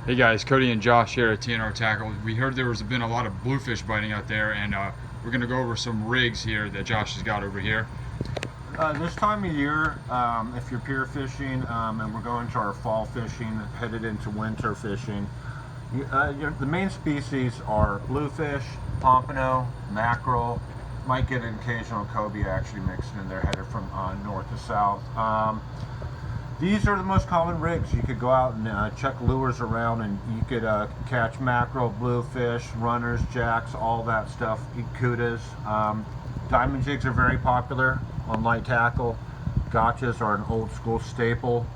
Hey guys, Cody and Josh here at TNR Tackle. We heard there was been a lot of bluefish biting out there, and we're going to go over some rigs here that Josh has got over here. This time of year, if you're pier fishing, and we're going to our fall fishing, headed into winter fishing, the main species are bluefish, pompano, mackerel. Might get an occasional cobia actually mixed in there, headed from north to south. These are the most common rigs. You could go out and check lures around, and you could catch mackerel, bluefish, runners, jacks, all that stuff, cudas. Diamond jigs are very popular on light tackle. Gotchas are an old school staple.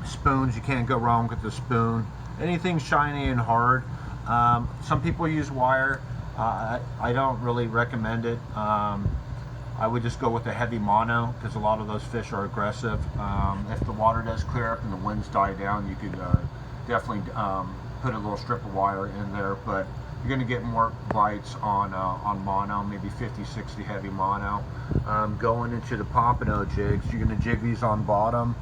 Spoons, you can't go wrong with the spoon. Anything shiny and hard. Some people use wire. I don't really recommend it. I would just go with a heavy mono, because a lot of those fish are aggressive. If the water does clear up and the winds die down, you could definitely put a little strip of wire in there, but you're going to get more bites on mono, maybe 50, 60 heavy mono. Going into the pompano jigs, you're going to jig these on bottom,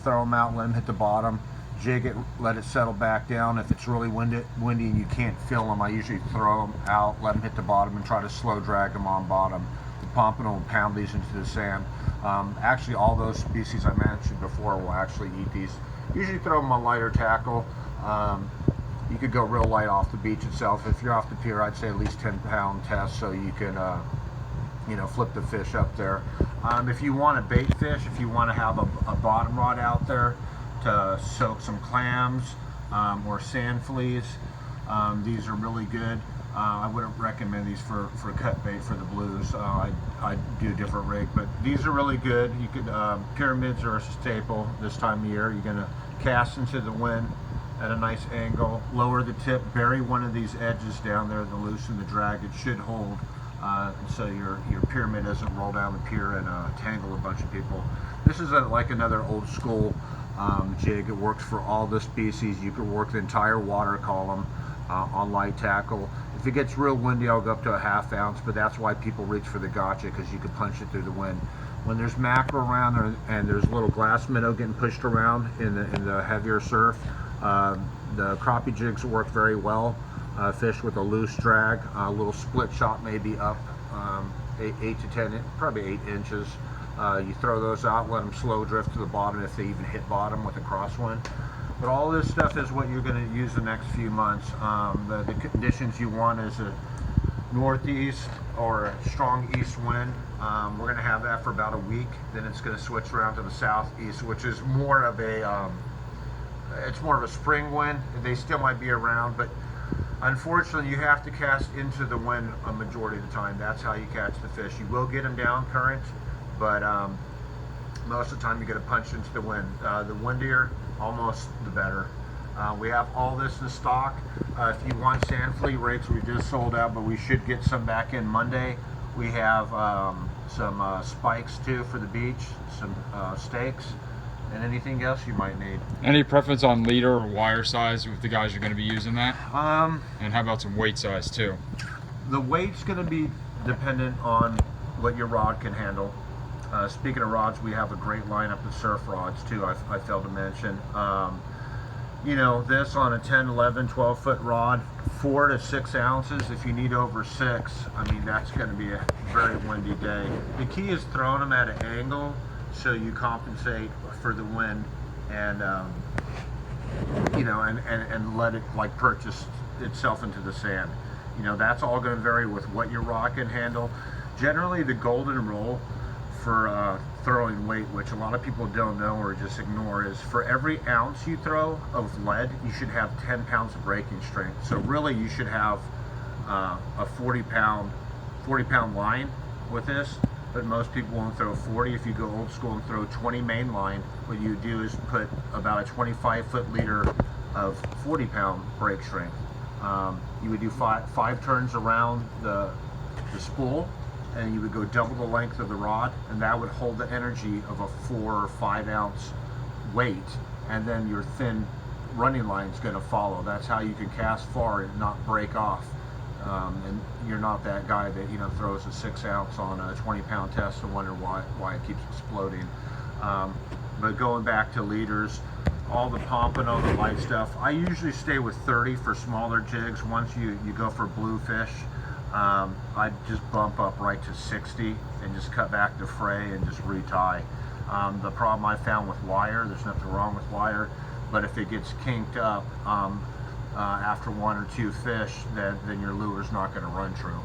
throw them out, let them hit the bottom, jig it, let it settle back down. If it's really windy and you can't feel them, I usually throw them out, let them hit the bottom, and try to slow drag them on bottom. The pompano will pound these into the sand. Actually, all those species I mentioned before will actually eat these. Usually throw them on lighter tackle. You could go real light off the beach itself. If you're off the pier, I'd say at least 10-pound test, so you can flip the fish up there. If you want to bait fish, if you want to have a bottom rod out there to soak some clams or sand fleas, these are really good. I wouldn't recommend these for cut bait for the blues. I do a different rig, but these are really good. You could pyramids are a staple this time of year. You're going to cast into the wind at a nice angle, lower the tip, bury one of these edges down there to loosen the drag. It should hold, so your pyramid doesn't roll down the pier and tangle a bunch of people. This is like another old school jig. It works for all the species. You could work the entire water column on light tackle. If it gets real windy, I'll go up to a 1/2 ounce, but that's why people reach for the gotcha, because you can punch it through the wind. When there's mackerel around and there's a little glass minnow getting pushed around in the heavier surf, the crappie jigs work very well. Fish with a loose drag, a little split shot, maybe up 8 to 10, probably 8 inches. You throw those out, let them slow drift to the bottom if they even hit bottom with a crosswind. But all this stuff is what you're going to use the next few months. The conditions you want is a northeast or a strong east wind. We're going to have that for about a week. Then it's going to switch around to the southeast, which is more of a it's more of a spring wind. They still might be around, but unfortunately you have to cast into the wind a majority of the time. That's how you catch the fish. You will get them down current, but most of the time you get to punch into the wind. The windier, almost the better. We have all this in stock. If you want sand flea rigs, we just sold out, but we should get some back in Monday. We have some spikes too for the beach, some stakes, and anything else you might need. Any preference on leader or wire size with the guys you're going to be using that? And how about some weight size too? The weight's going to be dependent on what your rod can handle. Speaking of rods, we have a great lineup of surf rods too, I failed to mention. This on a 10, 11, 12 foot rod, 4 to 6 ounces. If you need over 6, I mean, that's going to be a very windy day. The key is throwing them at an angle so you compensate for the wind, and and let it like purchase itself into the sand. That's all going to vary with what your rod can handle. Generally, the golden rule for throwing weight, which a lot of people don't know or just ignore, is for every ounce you throw of lead, you should have 10 pounds of breaking strength. So really, you should have a 40 pound line with this, but most people won't throw 40. If you go old school and throw 20 main line, what you do is put about a 25-foot leader of 40-pound break strength. You would do five turns around the spool, and you would go double the length of the rod, and that would hold the energy of a 4 or 5 ounce weight, and then your thin running line is going to follow. That's how you can cast far and not break off. And you're not that guy that throws a 6 ounce on a 20-pound test and wonder why it keeps exploding. But going back to leaders, all the pompano, the light stuff. I usually stay with 30 for smaller jigs. Once you go for bluefish, I just bump up right to 60 and just cut back the fray and just retie. The problem I found with wire, there's nothing wrong with wire, but if it gets kinked up after 1 or 2 fish, then your lure's not going to run true.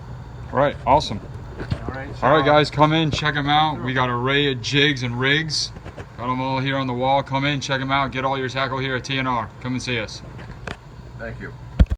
Right, awesome. All right, All right, guys, come in, check them out. We got an array of jigs and rigs. Got them all here on the wall. Come in, check them out. Get all your tackle here at TNR. Come and see us. Thank you.